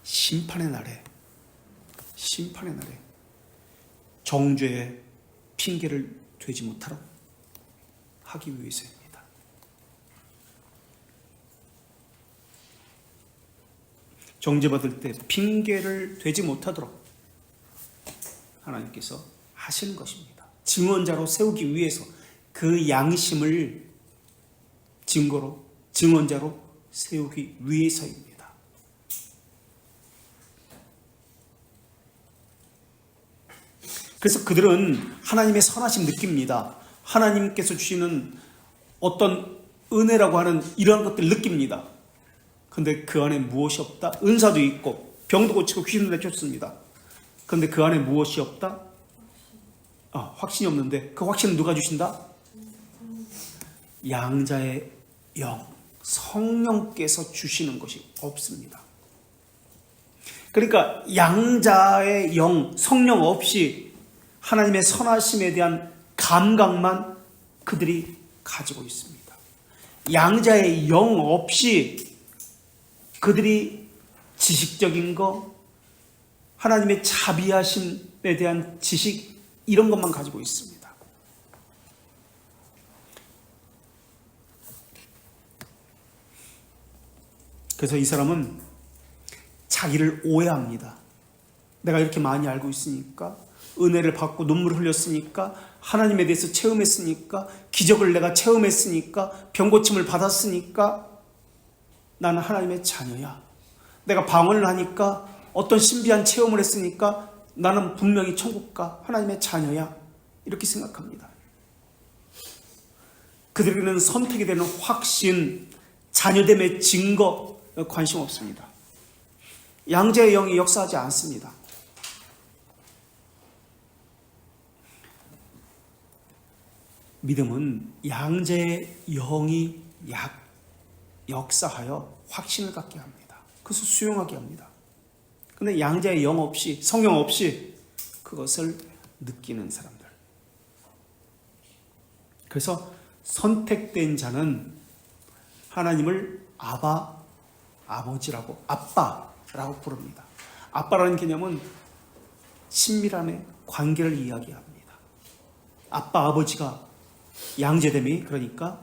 심판의 날에 정죄의 핑계를 되지 못하도록 하기 위해서입니다. 정죄받을 때 핑계를 되지 못하도록 하나님께서 하시는 것입니다. 증언자로 세우기 위해서 그 양심을 증거로, 증언자로 세우기 위해서입니다. 그래서 그들은 하나님의 선하심 느낍니다. 하나님께서 주시는 어떤 은혜라고 하는 이러한 것들을 느낍니다. 그런데 그 안에 무엇이 없다? 은사도 있고 병도 고치고 귀신도 내쫓습니다. 그런데 그 안에 무엇이 없다? 확신이 없는데 그 확신은 누가 주신다? 양자의 영, 성령께서 주시는 것이 없습니다. 그러니까 양자의 영, 성령 없이 하나님의 선하심에 대한 감각만 그들이 가지고 있습니다. 양자의 영 없이 그들이 지식적인 거, 하나님의 자비하심에 대한 지식, 이런 것만 가지고 있습니다. 그래서 이 사람은 자기를 오해합니다. 내가 이렇게 많이 알고 있으니까, 은혜를 받고 눈물을 흘렸으니까, 하나님에 대해서 체험했으니까, 기적을 내가 체험했으니까, 병고침을 받았으니까 나는 하나님의 자녀야. 내가 방언을 하니까, 어떤 신비한 체험을 했으니까 나는 분명히 천국가 하나님의 자녀야. 이렇게 생각합니다. 그들에게는 선택이 되는 확신, 자녀됨의 증거 관심 없습니다. 양자의 영이 역사하지 않습니다. 믿음은 양자의 영이 역사하여 확신을 갖게 합니다. 그래서 수용하게 합니다. 그런데 양자의 영 없이, 성령 없이 그것을 느끼는 사람들. 그래서 선택된 자는 하나님을 아버지라고, 아빠라고 부릅니다. 아빠라는 개념은 친밀함의 관계를 이야기합니다. 아빠, 아버지가 양자됨이 그러니까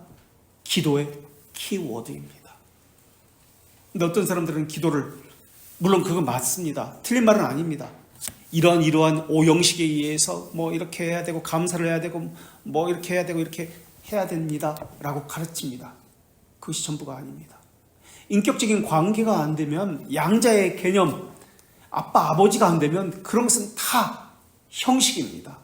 기도의 키워드입니다. 근데 어떤 사람들은 기도를, 물론 그건 맞습니다. 틀린 말은 아닙니다. 이러한 오형식에 의해서 뭐 이렇게 해야 되고 감사를 해야 되고 뭐 이렇게 해야 되고 이렇게 해야 됩니다 라고 가르칩니다. 그것이 전부가 아닙니다. 인격적인 관계가 안 되면, 양자의 개념, 아빠 아버지가 안 되면 그런 것은 다 형식입니다.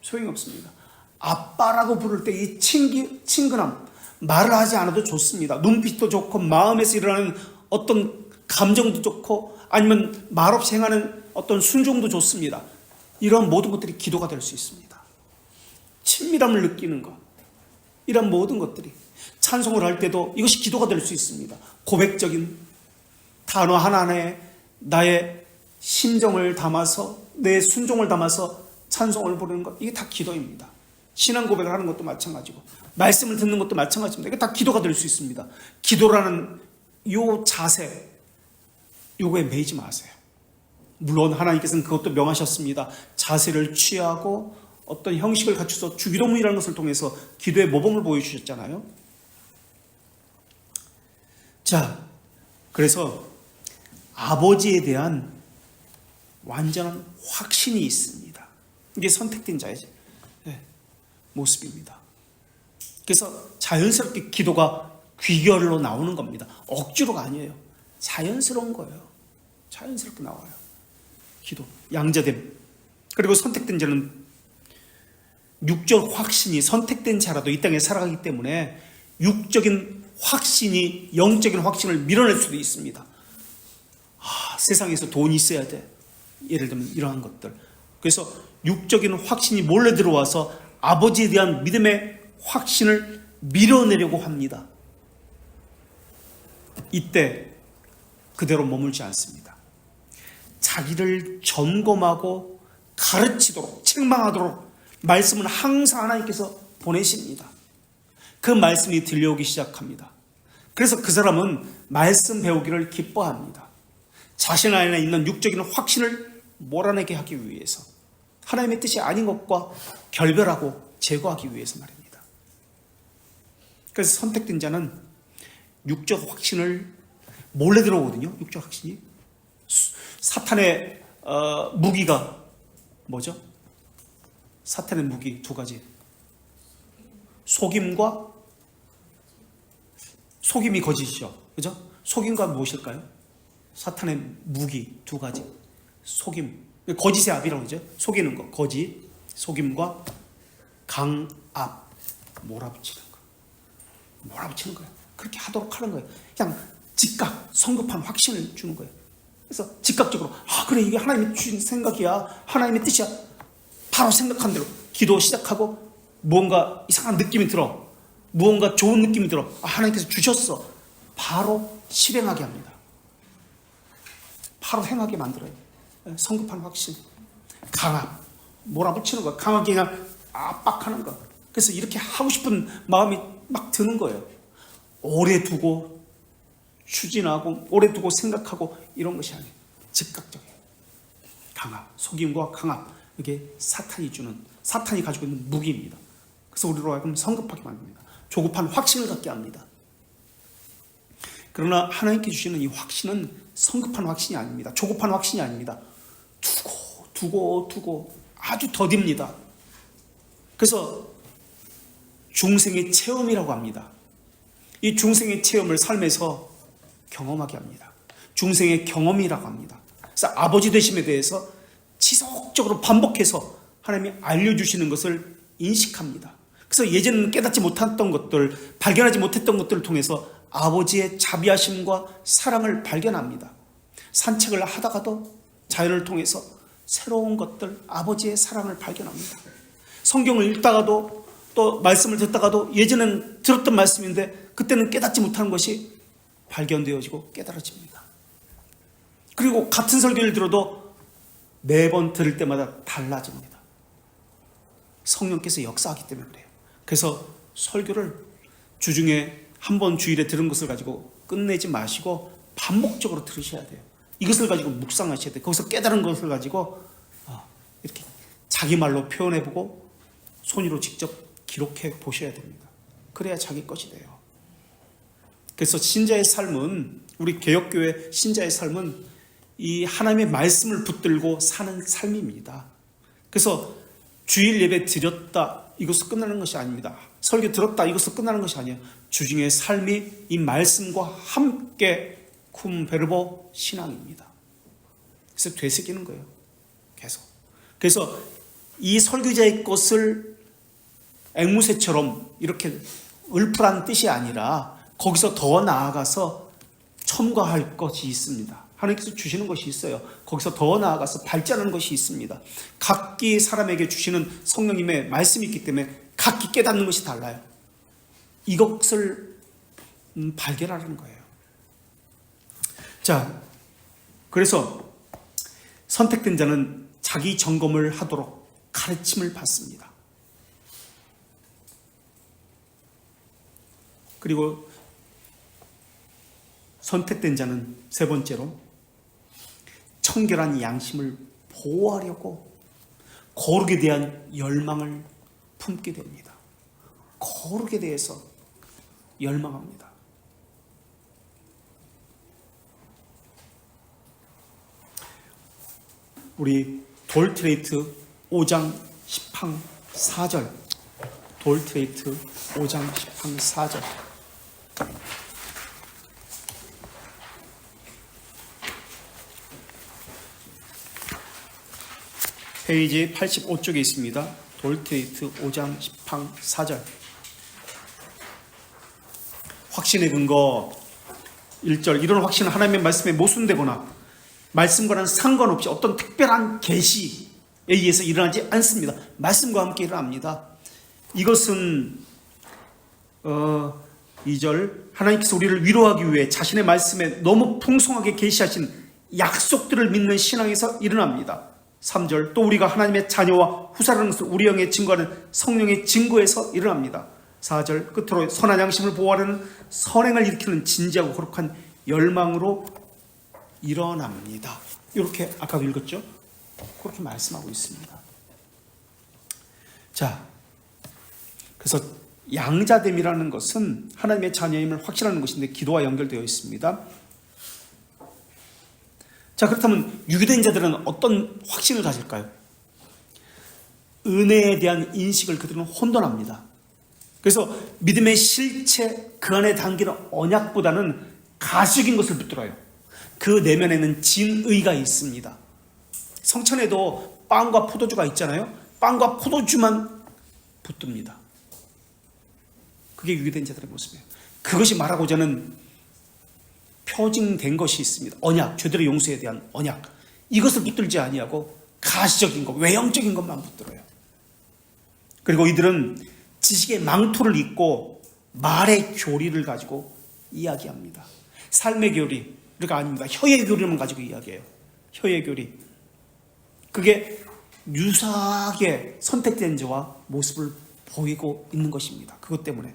소용이 없습니다. 아빠라고 부를 때 이 친근함, 말을 하지 않아도 좋습니다. 눈빛도 좋고 마음에서 일어나는 어떤 감정도 좋고 아니면 말없이 행하는 어떤 순종도 좋습니다. 이런 모든 것들이 기도가 될 수 있습니다. 친밀함을 느끼는 것, 이런 모든 것들이 찬송을 할 때도 이것이 기도가 될 수 있습니다. 고백적인 단어 하나하나에 나의 심정을 담아서, 내 순종을 담아서 찬송을 부르는 것, 이게 다 기도입니다. 신앙 고백을 하는 것도 마찬가지고 말씀을 듣는 것도 마찬가지입니다. 이게 다 기도가 될 수 있습니다. 기도라는 요 자세, 요거에 매이지 마세요. 물론 하나님께서는 그것도 명하셨습니다. 자세를 취하고 어떤 형식을 갖춰서 주기도문이라는 것을 통해서 기도의 모범을 보여주셨잖아요. 자, 그래서 아버지에 대한 완전한 확신이 있습니다. 이게 선택된 자의 모습입니다. 그래서 자연스럽게 기도가 귀결로 나오는 겁니다. 억지로가 아니에요. 자연스러운 거예요. 자연스럽게 나와요. 기도, 양자됨. 그리고 선택된 자는 육적 확신이, 선택된 자라도 이 땅에 살아가기 때문에 육적인 확신이 영적인 확신을 밀어낼 수도 있습니다. 세상에서 돈이 있어야 돼. 예를 들면 이러한 것들. 그래서 육적인 확신이 몰래 들어와서 아버지에 대한 믿음의 확신을 밀어내려고 합니다. 이때 그대로 머물지 않습니다. 자기를 점검하고 가르치도록, 책망하도록 말씀을 항상 하나님께서 보내십니다. 그 말씀이 들려오기 시작합니다. 그래서 그 사람은 말씀 배우기를 기뻐합니다. 자신 안에 있는 육적인 확신을 몰아내게 하기 위해서, 하나님의 뜻이 아닌 것과 결별하고 제거하기 위해서 말입니다. 그래서 선택된 자는 육적 확신을 몰래 들어오거든요. 육적 확신이. 사탄의 무기가 뭐죠? 사탄의 무기 두 가지. 속임이 거짓이죠. 그죠? 속임과 무엇일까요? 사탄의 무기 두 가지. 속임. 거짓의 압이라고 그러죠. 속이는 거. 거짓. 속임과 강압. 몰아붙이는 거. 몰아붙이는 거예요. 그렇게 하도록 하는 거예요. 그냥 즉각, 성급한 확신을 주는 거예요. 그래서 즉각적으로 그래, 이게 하나님의 주신 생각이야, 하나님의 뜻이야, 바로 생각한 대로 기도 시작하고 무언가 이상한 느낌이 들어, 무언가 좋은 느낌이 들어, 하나님께서 주셨어, 바로 실행하게 합니다. 바로 행하게 만들어요. 성급한 확신, 강압, 몰아붙이는 거, 강하게 그냥 압박하는 거. 그래서 이렇게 하고 싶은 마음이 막 드는 거예요. 오래 두고 추진하고 오래 두고 생각하고 이런 것이 아니에요. 즉각적이에요. 강압, 속임과 강압, 이게 사탄이 가지고 있는 무기입니다. 그래서 우리로 하여금 성급하게 만듭니다. 조급한 확신을 갖게 합니다. 그러나 하나님께 주시는 이 확신은 성급한 확신이 아닙니다. 조급한 확신이 아닙니다. 두고 아주 더딥니다. 그래서 중생의 체험이라고 합니다. 이 중생의 체험을 삶에서 경험하게 합니다. 중생의 경험이라고 합니다. 그래서 아버지 되심에 대해서 지속적으로 반복해서 하나님이 알려주시는 것을 인식합니다. 그래서 예전에는 깨닫지 못했던 것들, 발견하지 못했던 것들을 통해서 아버지의 자비하심과 사랑을 발견합니다. 산책을 하다가도 자연을 통해서 새로운 것들, 아버지의 사랑을 발견합니다. 성경을 읽다가도 또 말씀을 듣다가도 예전에는 들었던 말씀인데 그때는 깨닫지 못하는 것이 발견되어지고 깨달아집니다. 그리고 같은 설교를 들어도 매번 들을 때마다 달라집니다. 성령께서 역사하기 때문에 그래요. 그래서 설교를 주중에 한 번 주일에 들은 것을 가지고 끝내지 마시고 반복적으로 들으셔야 돼요. 이것을 가지고 묵상하셔야 돼요. 거기서 깨달은 것을 가지고 이렇게 자기 말로 표현해보고 손으로 직접 기록해 보셔야 됩니다. 그래야 자기 것이 돼요. 그래서 신자의 삶은, 우리 개혁교회 신자의 삶은 이 하나님의 말씀을 붙들고 사는 삶입니다. 그래서 주일 예배 드렸다 이것으로 끝나는 것이 아닙니다. 설교 들었다 이것으로 끝나는 것이 아니에요. 주중의 삶이 이 말씀과 함께 쿰베르보 신앙입니다. 그래서 되새기는 거예요. 계속. 그래서 이 설교자의 것을 앵무새처럼 이렇게 을풀한 뜻이 아니라 거기서 더 나아가서 첨가할 것이 있습니다. 하나님께서 주시는 것이 있어요. 거기서 더 나아가서 발전하는 것이 있습니다. 각기 사람에게 주시는 성령님의 말씀이 있기 때문에 각기 깨닫는 것이 달라요. 이것을 발견하는 거예요. 자, 그래서 선택된 자는 자기 점검을 하도록 가르침을 받습니다. 그리고 선택된 자는 세 번째로 청결한 양심을 보호하려고 거룩에 대한 열망을 품게 됩니다. 거룩에 대해서 열망합니다. 우리 돌트레이트 5장 10항 4절, 돌트레이트 5장 10항 4절. 페이지 85쪽에 있습니다. 돌트레이트 5장 10항 4절. 확신의 근거 1절. 이런 확신은 하나님의 말씀에 모순되거나 말씀과는 상관없이 어떤 특별한 계시에 의해서 일어나지 않습니다. 말씀과 함께 일어납니다. 이것은 2절. 하나님께서 우리를 위로하기 위해 자신의 말씀에 너무 풍성하게 계시하신 약속들을 믿는 신앙에서 일어납니다. 3절. 또 우리가 하나님의 자녀와 후사라는 것을 우리 영에 증거하는 성령의 증거에서 일어납니다. 4절. 끝으로 선한 양심을 보호하는 선행을 일으키는 진지하고 거룩한 열망으로 일어납니다. 이렇게 아까 읽었죠? 그렇게 말씀하고 있습니다. 자, 그래서 양자됨이라는 것은 하나님의 자녀임을 확신하는 것인데 기도와 연결되어 있습니다. 자, 그렇다면 유기된 자들은 어떤 확신을 가질까요? 은혜에 대한 인식을 그들은 혼돈합니다. 그래서 믿음의 실체, 그 안에 담기는 언약보다는 가식인 것을 붙들어요. 그 내면에는 진의가 있습니다. 성찬에도 빵과 포도주가 있잖아요. 빵과 포도주만 붙듭니다. 그게 유기된 자들의 모습이에요. 그것이 말하고자 하는 표징된 것이 있습니다. 언약, 죄들의 용서에 대한 언약. 이것을 붙들지 아니하고 가시적인 것, 외형적인 것만 붙들어요. 그리고 이들은 지식의 망토를 입고 말의 교리를 가지고 이야기합니다. 삶의 교리가 아닙니다. 혀의 교리만 가지고 이야기해요. 혀의 교리. 그게 유사하게 선택된 자와 모습을 보이고 있는 것입니다. 그것 때문에.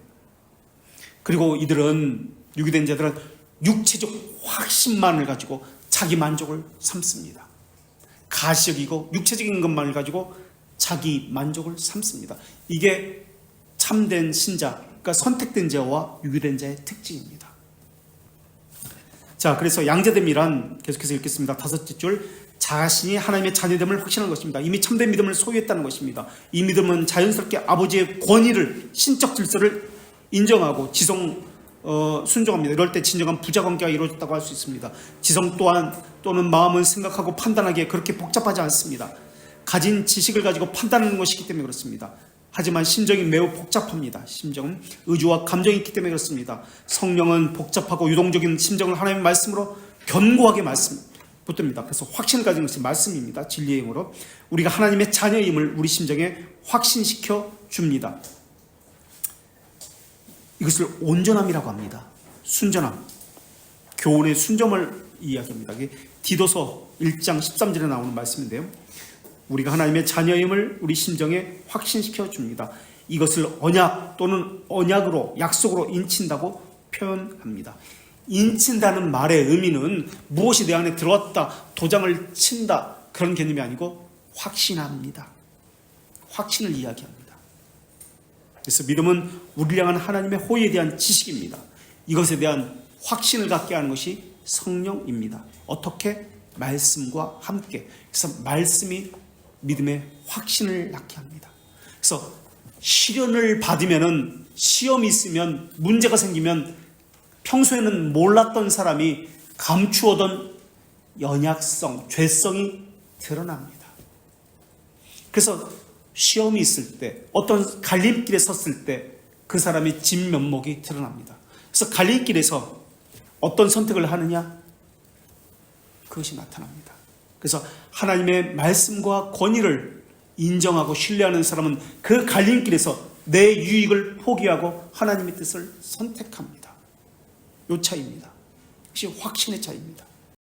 그리고 이들은, 유기된 자들은 육체적 확신만을 가지고 자기 만족을 삼습니다. 가식이고 육체적인 것만을 가지고 자기 만족을 삼습니다. 이게 참된 신자, 그러니까 선택된 자와 유기된 자의 특징입니다. 자, 그래서 양자됨이란, 계속해서 읽겠습니다. 5째 줄. 자신이 하나님의 자녀됨을 확신한 것입니다. 이미 참된 믿음을 소유했다는 것입니다. 이 믿음은 자연스럽게 아버지의 권위를, 신적 질서를 인정하고 순종합니다. 이럴 때 진정한 부자 관계가 이루어졌다고 할 수 있습니다. 지성 또는 마음은 생각하고 판단하기에 그렇게 복잡하지 않습니다. 가진 지식을 가지고 판단하는 것이기 때문에 그렇습니다. 하지만 심정이 매우 복잡합니다. 심정은 의지와 감정이 있기 때문에 그렇습니다. 성령은 복잡하고 유동적인 심정을 하나님의 말씀으로 견고하게 붙듭니다. 그래서 확신을 가진 것이 말씀입니다. 진리의 힘으로 우리가 하나님의 자녀임을 우리 심정에 확신시켜 줍니다. 이것을 온전함이라고 합니다. 순전함, 교훈의 순점을 이야기합니다. 이게 디도서 1장 13절에 나오는 말씀인데요. 우리가 하나님의 자녀임을 우리 심정에 확신시켜 줍니다. 이것을 언약 또는 언약으로, 약속으로 인친다고 표현합니다. 인친다는 말의 의미는 무엇이 내 안에 들어왔다, 도장을 친다, 그런 개념이 아니고 확신합니다. 확신을 이야기합니다. 그래서 믿음은 우리를 향한 하나님의 호의에 대한 지식입니다. 이것에 대한 확신을 갖게 하는 것이 성령입니다. 어떻게? 말씀과 함께. 그래서 말씀이 믿음의 확신을 낳게 합니다. 그래서 시련을 받으면은, 시험이 있으면, 문제가 생기면 평소에는 몰랐던 사람이 감추어던 연약성, 죄성이 드러납니다. 그래서 시험이 있을 때, 어떤 갈림길에 섰을 때 그 사람의 진면목이 드러납니다. 그래서 갈림길에서 어떤 선택을 하느냐? 그것이 나타납니다. 그래서 하나님의 말씀과 권위를 인정하고 신뢰하는 사람은 그 갈림길에서 내 유익을 포기하고 하나님의 뜻을 선택합니다. 이 차이입니다. 이것이 확신의 차이입니다.